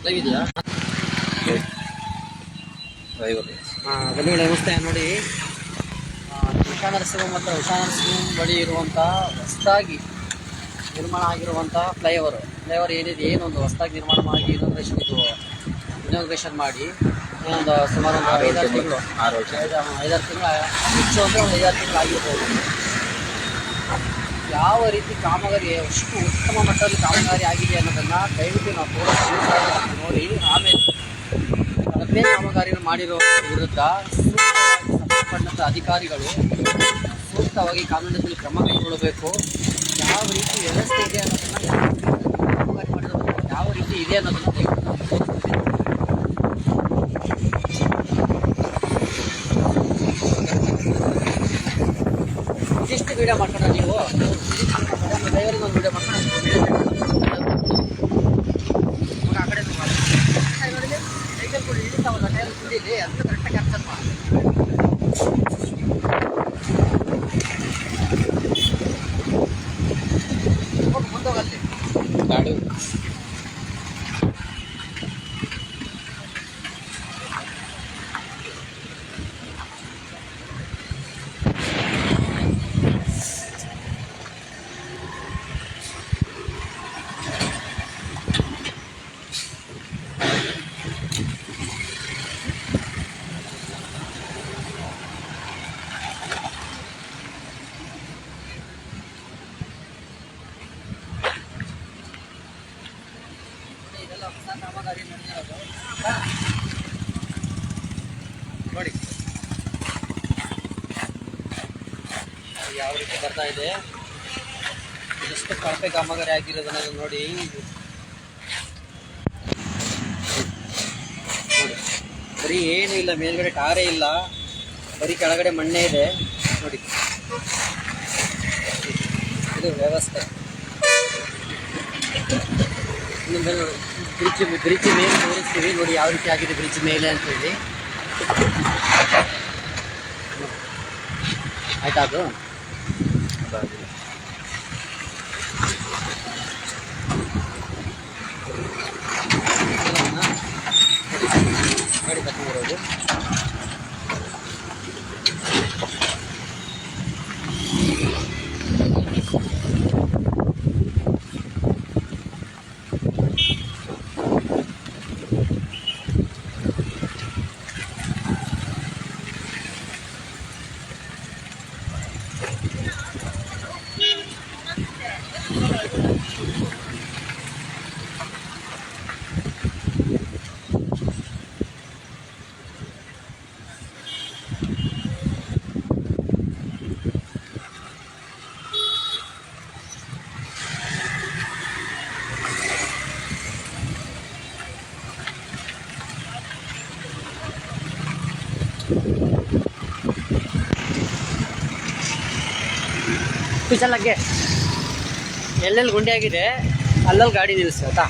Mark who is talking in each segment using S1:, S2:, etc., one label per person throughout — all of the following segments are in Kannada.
S1: ಇದೆಯಾ? ಬನ್ನಿ ನಮಸ್ತೆ. ನೋಡಿ, ಉಷಾ ನರಸಿಂಹ ಮತ್ತು ಉಷಾ ನರಸಿಂಹ ಬಳಿ ಇರುವಂಥ ಹೊಸದಾಗಿ ನಿರ್ಮಾಣ ಆಗಿರುವಂಥ ಫ್ಲೈಓವರ್ ಏನಿದೆ, ಏನೊಂದು ಹೊಸದಾಗಿ ನಿರ್ಮಾಣ ಮಾಡಿ ಇನಾಗ್ರೇಷನ್ ಮಾಡಿ ಇನ್ನೊಂದು ಸುಮಾರು ಒಂದು 5-6 ತಿಂಗಳು 5-6 ತಿಂಗಳು ಹೆಚ್ಚು ಅಂದರೆ ಒಂದು 5-6 ತಿಂಗಳು ಆಗಿರ್ಬೋದು. ಯಾವ ರೀತಿ ಕಾಮಗಾರಿ ಅಷ್ಟು ಉತ್ತಮ ಮಟ್ಟದಲ್ಲಿ ಕಾಮಗಾರಿ ಆಗಿದೆ ಅನ್ನೋದನ್ನು ದಯವಿಟ್ಟು ನಾವು ತೋರಿಸ್ತೀವಿ ನೋಡಿ. ಆಮೇಲೆ ಅದೇ ಕಾಮಗಾರಿಯನ್ನು ಮಾಡಿರೋ ವಿರುದ್ಧ ಸೂಕ್ತವಾಗಿ ಸಂಬಂಧಪಟ್ಟಂಥ ಅಧಿಕಾರಿಗಳು ಸೂಕ್ತವಾಗಿ ಕಾನೂನಿನಲ್ಲಿ ಕ್ರಮ ಕೈಗೊಳ್ಳಬೇಕು. ಯಾವ ರೀತಿ ವ್ಯವಸ್ಥೆ ಇದೆ ಅನ್ನೋದನ್ನು ಕಾಮಗಾರಿ ಮಾಡಿರೋದು ಯಾವ ರೀತಿ ಇದೆ ಅನ್ನೋದನ್ನು ದಯವಿಟ್ಟು ನಾವು ತೋರಿಸ್ತೀವಿ. ಇದಿಷ್ಟು ವೀಡಿಯೋ ಮಾಡ್ಕೊಂಡ ನೀವು ಡ್ರೈವರಿಗೆ ಒಂದು ವೀಡಿಯೋ ಮಾಡ್ಕೊಂಡು ಆ ಕಡೆ ಸೈಕಲ್ ಕೂಡ ಹಿಡಿತಾವಲ್ಲ ಟೈರ್ ಕುಡಿಲಿ ಅಂತ ಕರೆಕ್ಟಾಗಿ ಕ್ಯಾಪ್ಚರ್ ಮಾಡಿ ಮುಂದೋಗಲ್ಲಿ ಗಾಡಿ ಕಾಮಗಾರಿ ನಡೆದಿರೋದು ನೋಡಿ ಯಾವ ರೀತಿ ಬರ್ತಾ ಇದೆ. ಎಷ್ಟು ಕಳಪೆ ಕಾಮಗಾರಿ ಆಗಿರೋದನ್ನ ನೋಡಿ. ಬರೀ ಏನೂ ಇಲ್ಲ, ಮೇಲ್ಗಡೆ ಟಾರೇ ಇಲ್ಲ, ಬರೀ ಕೆಳಗಡೆ ಮಣ್ಣೆ ಇದೆ ನೋಡಿ. ಇದು ವ್ಯವಸ್ಥೆ. ಬ್ರಿಡ್ಜ್ ಮೇಲೆ ತೋರಿಸ್ತೀವಿ ನೋಡಿ ಯಾವ ರೀತಿ ಆಗಿದೆ ಬ್ರಿಡ್ಜ್ ಮೇಲೆ ಅಂತೇಳಿ. ಆಯ್ತಾ? ಅದು ಗಾಡಿ ತಗೊಂಡಿರೋದು ಕುಶಲಕ್ಕೆ ಎಲ್ಲೆಲ್ಲಿ ಗುಂಡಿ ಆಗಿದೆ ಅಲ್ಲಲ್ಲಿ ಗಾಡಿ ನಿಲ್ಲಿಸಿ ಆಯ್ತಾ.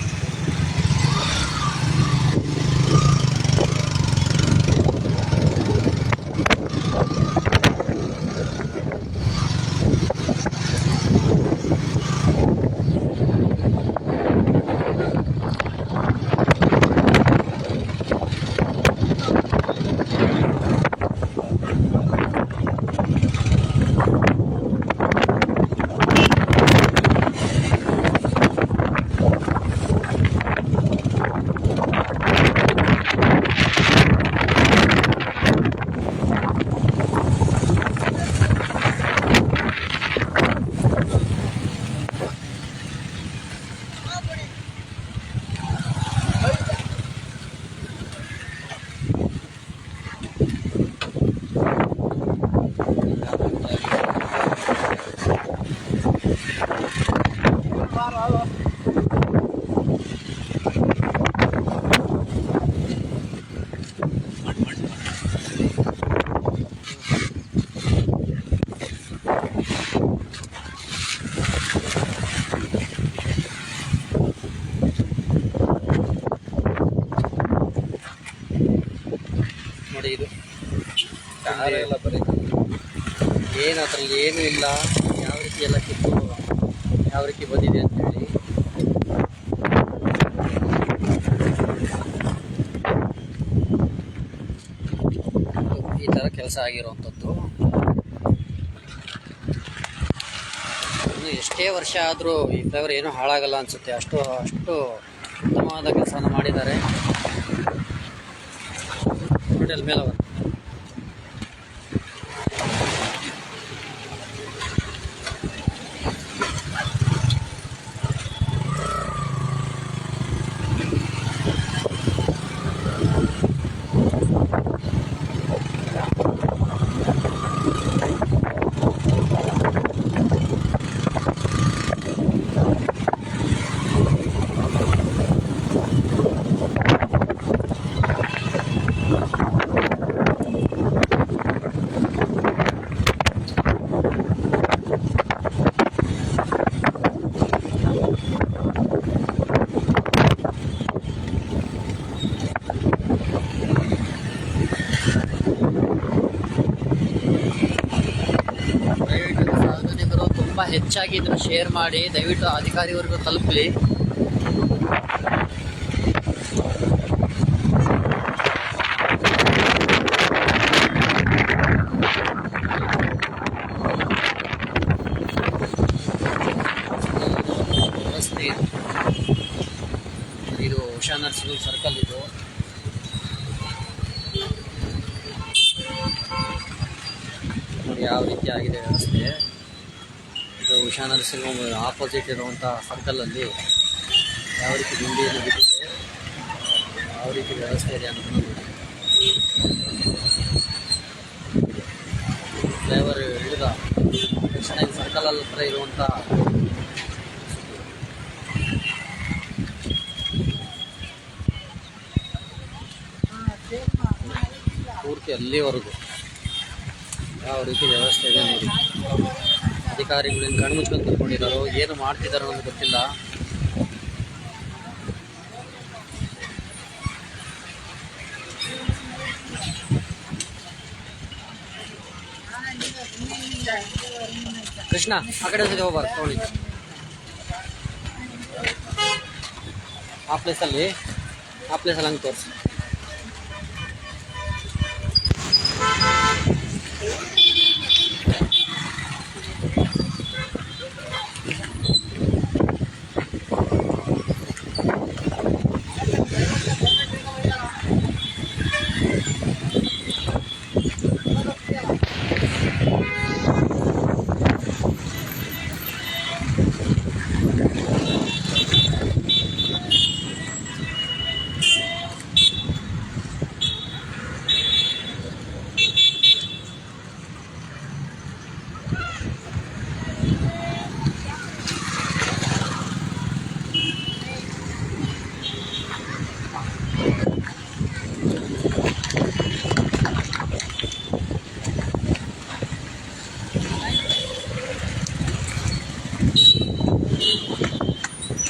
S1: ನೋಡಿ ಇದು ಎಲ್ಲ ಬರೀ ಏನು ಅದರಲ್ಲಿ ಏನೂ ಇಲ್ಲ. ಯಾವ ರೀತಿ ಎಲ್ಲ ಕಿತ್ತು ಯಾವ ರೀತಿ ಬಂದಿದೆ ಅಂತೇಳಿ ಕೆಲಸ ಆಗಿರುವಂಥದ್ದು. ಇನ್ನು ಎಷ್ಟೇ ವರ್ಷ ಆದರೂ ಈ ಫ್ಲೈಓವರ್ ಏನೂ ಹಾಳಾಗಲ್ಲ ಅನಿಸುತ್ತೆ, ಅಷ್ಟು ಉತ್ತಮವಾದ ಕೆಲಸವನ್ನು ಮಾಡಿದ್ದಾರೆ. ನೋಡಿ ಅಲ್ಲಿ ಮೇಲೆ ತುಂಬ ಹೆಚ್ಚಾಗಿ ಇದನ್ನು ಶೇರ್ ಮಾಡಿ ದಯವಿಟ್ಟು ಅಧಿಕಾರಿವರೆಗೂ ತಲುಪಲಿ. ರಸ್ತೆ ಇದು ಉಷಾ ನರ್ಸಿಂಗ್ ಸರ್ಕಲ್. ಇದು ನೋಡಿ ಯಾವ ರೀತಿ ಆಗಿದೆ ವ್ಯವಸ್ಥೆ. ಇದು ಉಷಾ ನರ್ಸಿಂಗ್ ಹೋಮ್ ಆಪೋಸಿಟ್ ಇರುವಂಥ ಸರ್ಕಲಲ್ಲಿ ಯಾವ ರೀತಿ ಗುಂಡಿಯನ್ನು ಬಿಟ್ಟಿದೆ, ಯಾವ ರೀತಿ ವ್ಯವಸ್ಥೆ ಇದೆ ಅನ್ನೋದನ್ನು ನೋಡಿ. ಫ್ಲೈಓವರ್ ಹಿಡಿದ ತಕ್ಷಣ ಸರ್ಕಲಲ್ಲಿ ಹತ್ರ ಇರುವಂಥ ಪೂರ್ತಿ ಅಲ್ಲಿವರೆಗೂ ಯಾವ ರೀತಿ ವ್ಯವಸ್ಥೆ ಇದೆ ನೋಡಿ. ಅಧಿಕಾರಿಗಳಿಂದ ಕಣ್ಣು ಮುಚ್ಕೊಂಡು ಕೂತ್ಕೊಂಡಿದ್ದಾರೋ ಏನು ಮಾಡ್ತಿದ್ದಾರೋ ಅನ್ನೋದು ಗೊತ್ತಿಲ್ಲ. ಕೃಷ್ಣ ಆ ಕಡೆ ಜೊತೆ ಹೋಗ್ಬಾರ್ದು ತಗೊಳ್ಳಿ. ಆ ಪ್ಲೇಸಲ್ಲಿ ಹಂಗೆ ತೋರಿಸಿ.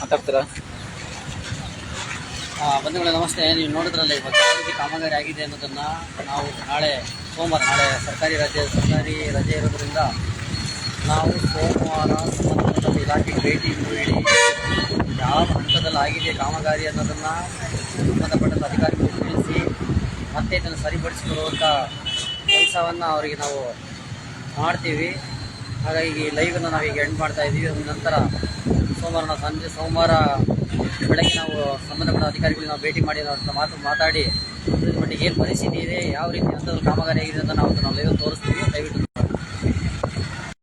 S1: ಮಾತಾಡ್ತೀರಾ? ಬಂಧುಗಳೇ ನಮಸ್ತೆ. ನೀವು ನೋಡಿದ್ರಲ್ಲ ಇವಾಗ ಯಾವ ರೀತಿ ಕಾಮಗಾರಿ ಆಗಿದೆ ಅನ್ನೋದನ್ನು ನಾವು ನಾಳೆ ಸರ್ಕಾರಿ ರಜೆ ಇರೋದ್ರಿಂದ ನಾವು ಸೋಮವಾರ ಸಂಬಂಧಪಟ್ಟ ಇಲಾಖೆಗೆ ಭೇಟಿ ನೀಡಿ ಯಾವ ಹಂತದಲ್ಲಿ ಆಗಿದೆ ಕಾಮಗಾರಿ ಅನ್ನೋದನ್ನು ಸಂಬಂಧಪಟ್ಟ ಅಧಿಕಾರಿಗಳು ತಿಳಿಸಿ ಮತ್ತೆ ಇದನ್ನು ಸರಿಪಡಿಸಿಕೊಳ್ಳುವಂಥ ಕೆಲಸವನ್ನು ಅವರಿಗೆ ನಾವು ಮಾಡ್ತೀವಿ. ಹಾಗಾಗಿ ಲೈವನ್ನು ನಾವೀಗ ಎಂಡ್ ಮಾಡ್ತಾ ಇದ್ದೀವಿ. ನಂತರ ಸೋಮವಾರ ಬೆಳಗ್ಗೆ ನಾವು ಸಂಬಂಧಪಟ್ಟ ಅಧಿಕಾರಿಗಳಿಗೆ ನಾವು ಭೇಟಿ ಮಾಡಿ ಮಾತಾಡಿ ಅದ್ರ ಮಟ್ಟಿಗೆ ಏನು ಪರಿಸ್ಥಿತಿ ಇದೆ, ಯಾವ ರೀತಿ ಹಂತದಲ್ಲಿ ಕಾಮಗಾರಿ ಆಗಿದೆ ಅಂತ ನಾವು ಲೈವ್ ತೋರಿಸ್ತೀವಿ.